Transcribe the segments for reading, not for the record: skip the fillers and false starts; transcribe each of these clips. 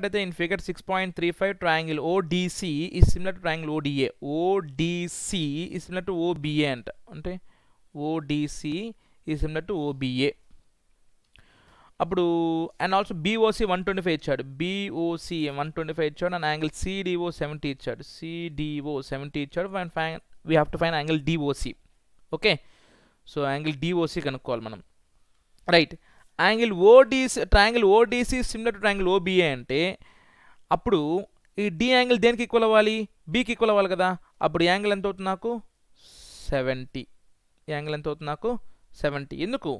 అయితే in figure 6.35 triangle ODC is similar to triangle ఓడిఏ. ODC is similar to OBA అంట. అంటే ODC is similar to OBA. అప్పుడు and also BOC 125 ఇచ్చాడు. BOC 125 ఇచ్చాడు and angle CDO 70 ఇచ్చాడు. CDO 70 ఇచ్చాడు. We have to find angle doc. Okay, so angle doc కనుక్కోవాలి మనం. Right, angle ODC triangle ODC similar to triangle OBA అంటే అప్పుడు ఈ డి యాంగిల్ దేనికి ఈక్వల్ అవ్వాలి? బీకి ఈక్వల్ అవ్వాలి కదా. అప్పుడు యాంగిల్ ఎంత అవుతుంది నాకు? 70. యాంగిల్ ఎంత అవుతుంది నాకు? 70. ఎందుకు?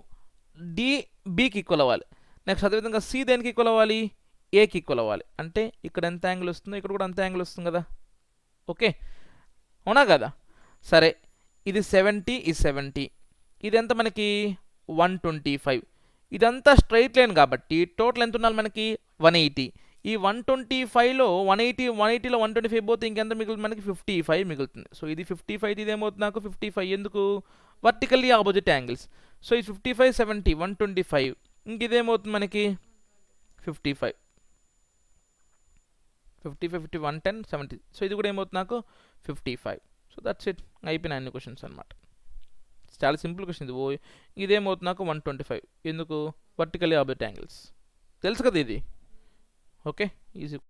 డి బీకి ఈక్వల్ అవ్వాలి. నెక్స్ట్ అదేవిధంగా సి దేనికి ఈక్వల్ అవ్వాలి? ఏకి ఈక్వల్ అవ్వాలి. అంటే ఇక్కడ ఎంత యాంగిల్ వస్తుందో ఇక్కడ కూడా అంత యాంగిల్ వస్తుంది కదా. ఓకే, అవునా కదా? సరే, ఇది 70, ఇది 70, ఇది ఎంత మనకి? 125. ఇదంతా స్ట్రైట్ లైన్ కాబట్టి టోటల్ ఎంత ఉండాలి మనకి? 180. ఈ 125లో 180లో 125 పోతే ఇంకెంత మిగులుతుంది మనకి? 55 మిగులుతుంది. సో ఇది 55, ఇది ఏమవుతుంది నాకు? 55. ఎందుకు? Vertically opposite angles. సో ఇది 55, 70, 125. ఇంక ఇదేమవుతుంది మనకి? 55, 50, 110, 70. సో ఇది కూడా ఏమవుతుంది నాకు? 55. సో దట్స్ ఇట్, అయిపోయిన అన్ని క్వశ్చన్స్ అనమాట. చాలా సింపుల్ క్వశ్చన్ ఇది. ఇదేమవుతుంది నాకు? 125. ఎందుకు? Vertically opposite angles. తెలుసు కదా ఇది. Okay, easy.